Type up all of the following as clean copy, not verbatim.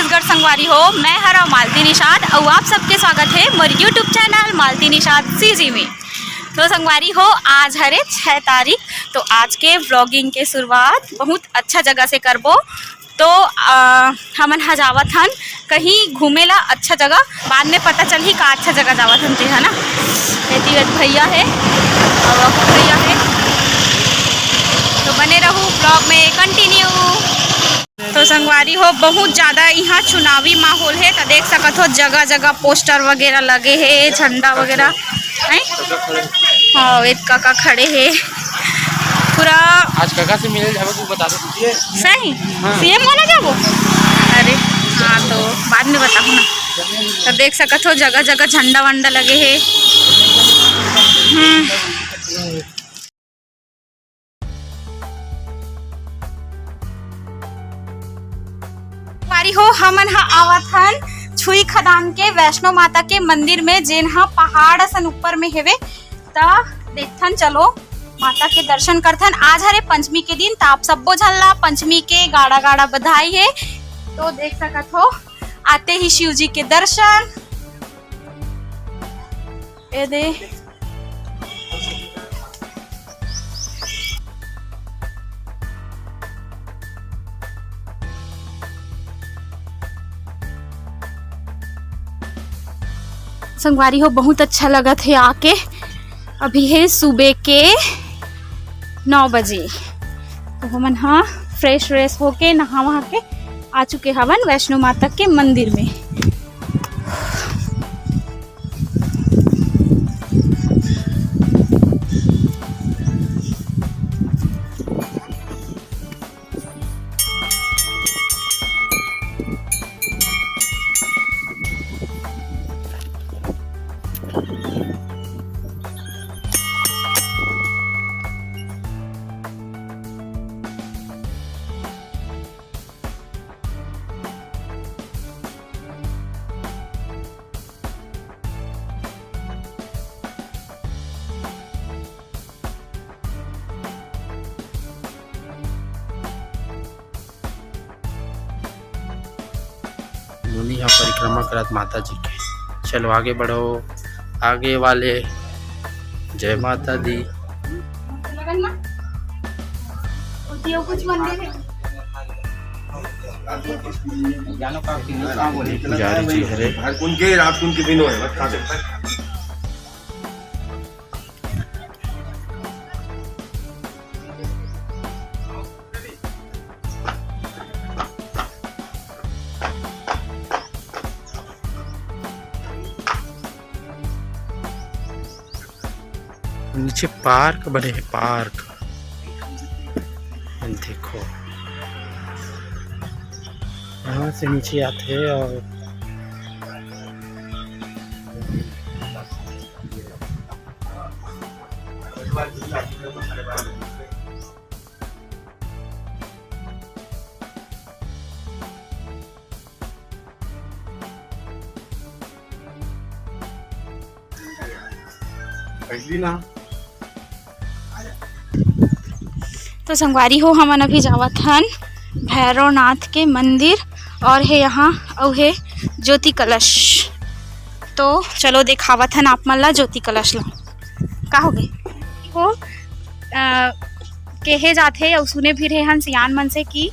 छत्तीसगढ़ संगवारी हो। मैं हरा मालती निषाद और आप सबके स्वागत है मोर यूट्यूब चैनल मालती निषाद सीजी में। तो संगवारी हो, आज हरे 6 तारीख। तो आज के व्लॉगिंग के शुरुआत बहुत अच्छा जगह से करबो। तो हमन ह जावत हन कहीं घूमेला अच्छा जगह, बाद में पता चल ही का अच्छा जगह जावत हन ते है ना। भैया है और भैया है, तो बने रहूँ ब्लॉग में कंटिन्यू। तो संगवारी हो, बहुत ज़्यादा यहाँ चुनावी माहौल है। तो देख सकत हो जगह जगह पोस्टर वगैरह लगे है, झंडा वगैरह है। हाँ, एक काका खड़े है पूरा। आज काका से मिले जाओ, तू बता दो सही। सीएम वाला जाबो? अरे हाँ, तो बाद में बताऊँ ना। तो देख सकत हो जगह जगह झंडा वंडा लगे है। वारी हो, हमन हा आवत हन छुई खदान के वैष्णो माता के मंदिर में, जेन हा पहाड़ असन ऊपर में हेवे। ता देखथन, चलो माता के दर्शन करथन। आज हरे पंचमी के दिन, ता आप सबो झल्ला पंचमी के गाड़ा गाड़ा बधाई है। तो देख सकत हो आते ही शिव जी के दर्शन। ए दे संगवारी हो, बहुत अच्छा लगत है आके। अभी है सुबह के 9 बजे। तो हमन हाँ फ्रेश व्रेश होके नहा वहा के आ चुके हवन वैष्णो माता के मंदिर में। मुनि यहाँ परिक्रमा करत माता जी के। चलो आगे बढ़ो, आगे वाले। जय माता दी। कुछ मंदिर है। पुजारी जी हरे। उनके रात उनके दिन हो है। नीचे पार्क बने हैं, पार्क देखो। यहाँ से नीचे आते हैं और ना। तो संगवारी हो, हमन अभी जावत हन भैरवनाथ के मंदिर और है यहाँ और है ज्योति कलश। तो चलो दिखावत हन आप मन ला ज्योति कलश ला। का हो गए हो कहे जाते और सुने भी रहे हन सियान मन से कि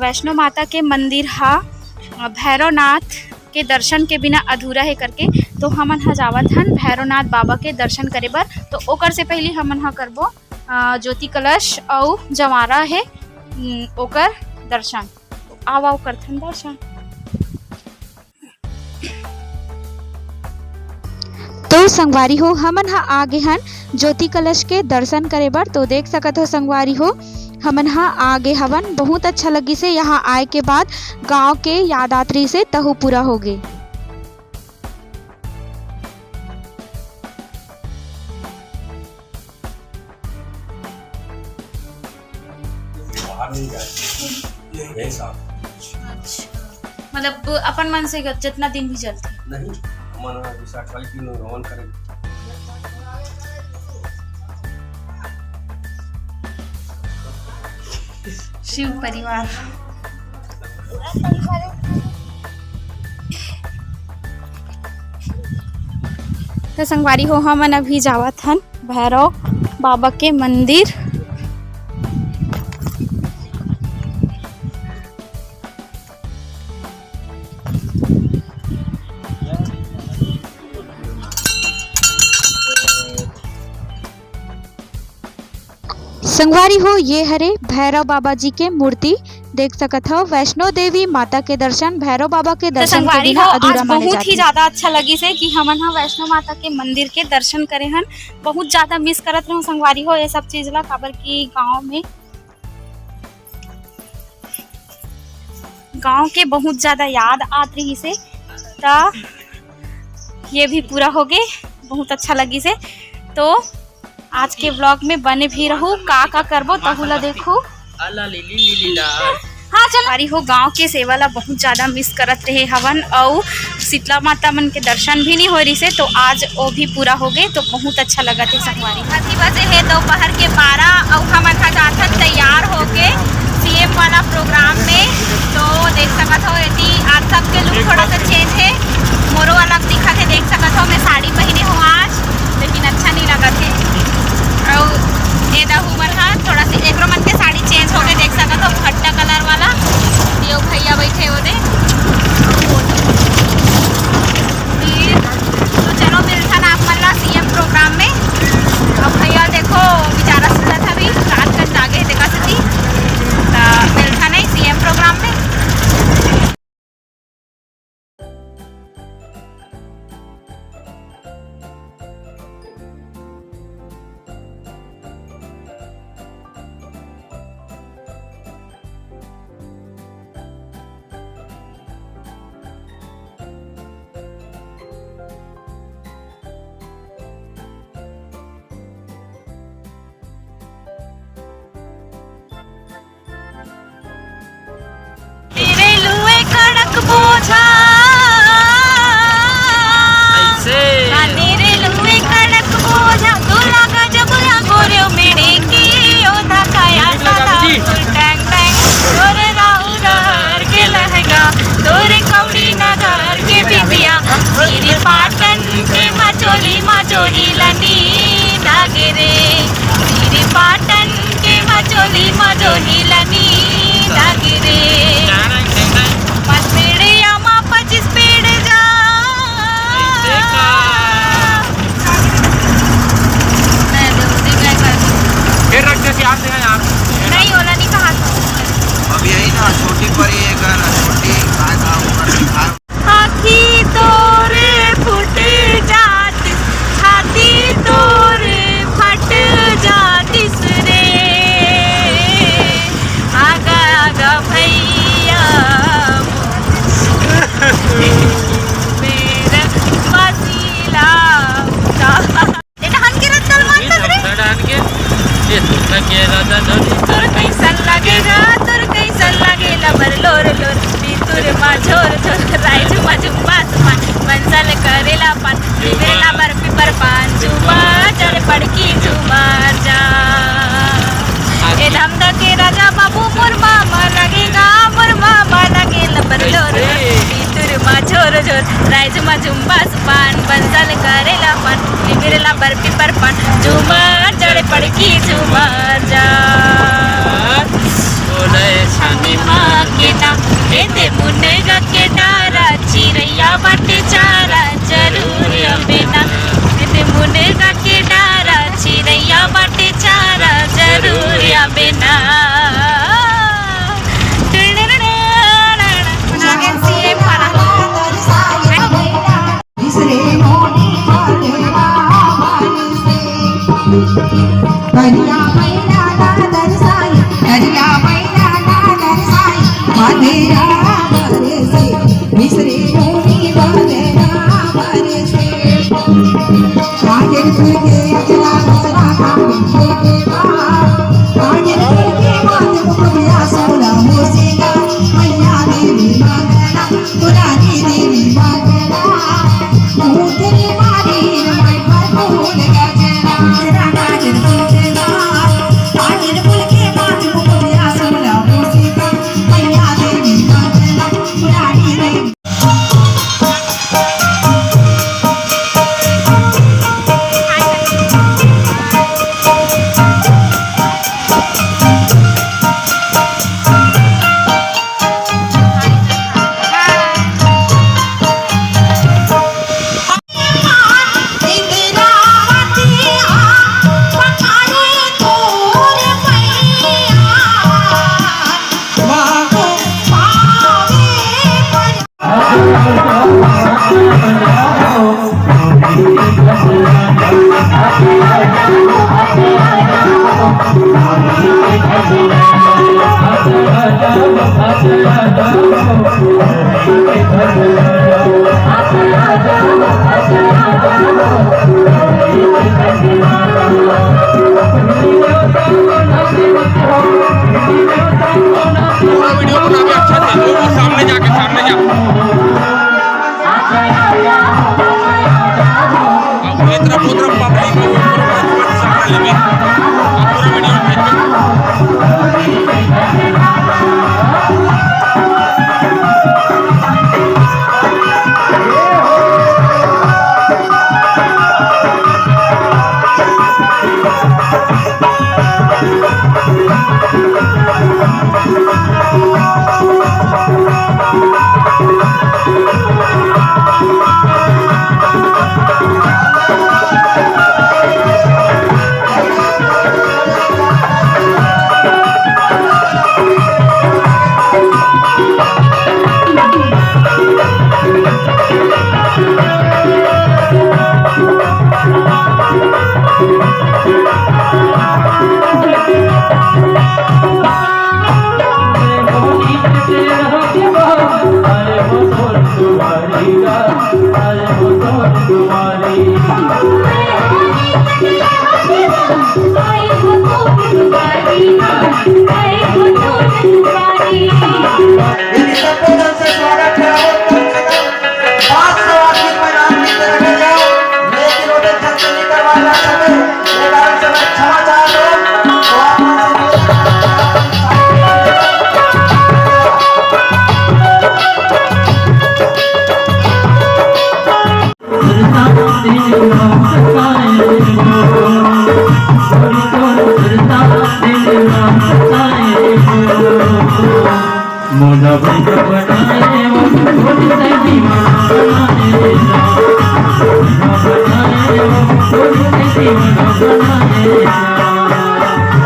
वैष्णो माता के मंदिर हा भैरवनाथ के दर्शन के बिना अधूरा है करके। तो हमन हा जावत हन भैरवनाथ बाबा के दर्शन करे बर। तो ओकर से पहले हमन हा करबो ज्योति कलश और जवारा है ओकर दर्शन। तो आओ करथन दर्शन। तो संगवारी हो, हमन हा आगे हन ज्योति कलश के दर्शन करे बर। तो देख सकत हो संगवारी हो, हमन हा आगे हवन। बहुत अच्छा लगी से यहाँ आए के बाद गांव के यादात्री से तहु पूरा हो गए। मतलब अपन मन से जितना दिन भी चलते नहीं, हमारा 40 दिन हवन करें। शिव परिवार। तो संगवारी हो हमन अभी जावत हन भैरव बाबा के मंदिर। संगवारी हो ये हरे भैरव बाबा जी के मूर्ति देख सकत हो। वैष्णो देवी माता के दर्शन भैरव बाबा के तो दर्शन के संगवारी बिना हो अधूरा आज माने बहुत जाते ही ज्यादा अच्छा लगी से कि हमन हा वैष्णो माता के मंदिर के दर्शन करे हन। बहुत ज्यादा मिस करत रहूं संगवारी हो ये सब चीज ला, काबर की गांव के बहुत ज्यादा याद आत रही से। ता ये भी पूरा हो गए, बहुत अच्छा लगी से। तो आज के ब्लॉग में बने भी रहू, का करबो तहुला देखो। हाँ चल हमारी हो गांव के सेवा ला बहुत ज्यादा मिस करत रहे हवन और शीतला माता मन के दर्शन भी नहीं हो रही से। तो आज वो भी पूरा हो गए तो बहुत अच्छा लगा थे संगवारी। अभी बजे है दोपहर के 12 और हमन हा जाथन तैयार होके सीएम वाला प्रोग्राम में। तो देख सकत हो यदि आज सबके लुक थोड़ा सा चेंज है, मोरो अलग दिखा थे। देख सकत हो मैं साड़ी पहने हूँ आज, लेकिन अच्छा नहीं लगा थे। और ये मन हा थोड़ा सी एक मन के साड़ी चेंज हो गए, देख सकत हो खट्टा कलर वाला। यो भैया बैठे हो दे। तो चलो मिलता ना आप मल्ला सीएम प्रोग्राम में। अब भैया देखो बेचारा सुनत अभी रात तक जागे देखा सती। मिलता नहीं सीएम प्रोग्राम में। तेरे लुए कड़क बोझा तेरे लुए कड़क बोझा तू लगा जब गोरे मेरे की ओधा काया साला टैंग टैंग तोरे राउर के लहंगा तोरे कौड़ी नगर के बिबिया तेरे पाटन के मचोली लनी लागे रे। तेरे पाटन के मचोली लनी लागे रे। नहीं ओला नहीं कहा था। अब यही ना छोटी परी है गाना छोटी आखी तोरे फुट जात छाती तोरे फट जातिस रे। आगा आगा भैया मेरा वसीला बेटा हन के रत्तल मानत रे। तोर कैसन लागेगा तोर कैसन लागेला बर लोर लोर तुर मा झोर झोर राइजू मा जुम्बा सुमान मंसल करेला पान बिबरेला बर पिपर पान जुमा चढ़ पड़की जुमार जा। ए धमदा के राजा बाबू मोर मामा लगेगा बर लोर तुर मा झोर झोर राइजू मा जुम्बा सुमान मंसल करेला पान बिबरेला बर पिपर पान जुमार चढ़ पड़की जुमार जा। छानी माँ के ना दे मुनेगा के डारा चिरैया बाटे चारा जरूर अबेना दे मुनेगा के डारा चिरैया बाटे चारा जरूर अबेना। I वीडियो बना के अच्छा थे और सामने जा अब ये तरफ उधर पब्लिक में सामने लगे पूरा वीडियो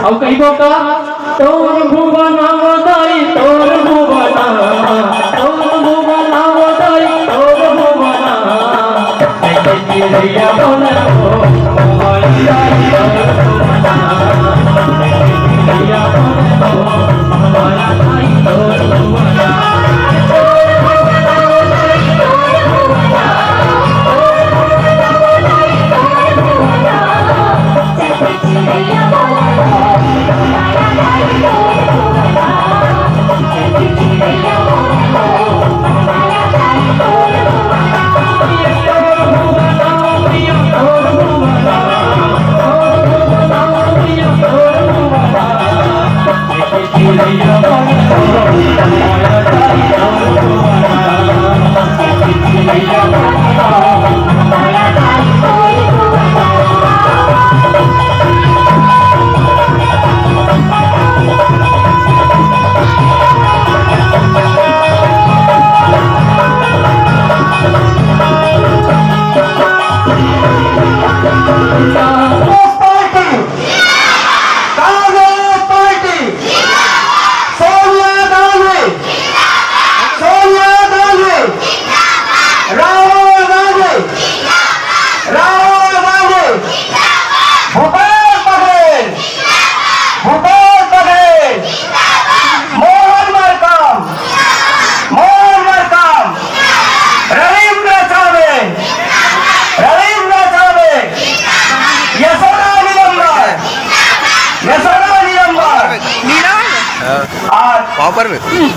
अब कहीं को का तोर भुवना वदाई तोर भुवना वदाई तोर भुवना देखी रिया बोले हो हमारी आई तोर भुवना देखी रिया बोले हो हमारी आई तोर भुवना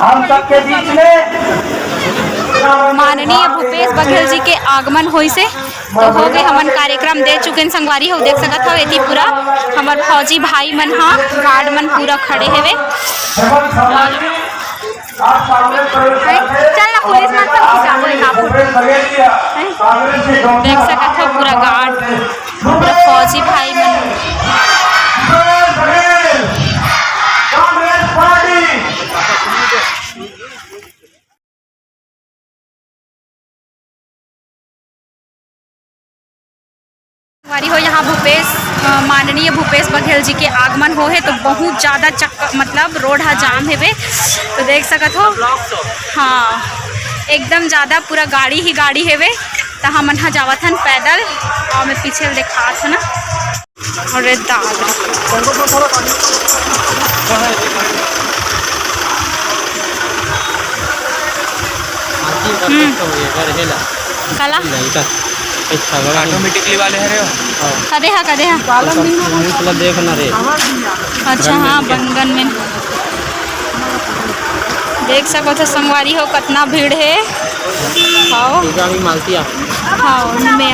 हम सबके बीच में माननीय भूपेश बघेल जी के आगमन होई से तो हो गए हमन कार्यक्रम दे चुके संगवारी हो देख सकत हो एती पूरा हमर फौजी भाई मन हा गार्ड मन पूरा खड़े हेवे चल ना पुलिस मन सब खिंचाबो देख सकत हो पूरा गार्ड पूरा फौजी भाई मन हो यहाँ माननीय भूपेश बघेल जी के आगमन हो है तो बहुत ज़्यादा मतलब रोड हा जाम है तो देख सकत हो हाँ एकदम ज़्यादा पूरा गाड़ी ही गाड़ी है तो हम यहाँ जावत हन पैदल और मैं पीछे देखा था ना और ये दाल कला ऑटोमेटिकली वाले है रे कदे हा देखना रे अच्छा हाँ बंगन में देख सको तो संगवारी हो कितना भीड़ है। हाँ भी मालती आ हाँ उनमें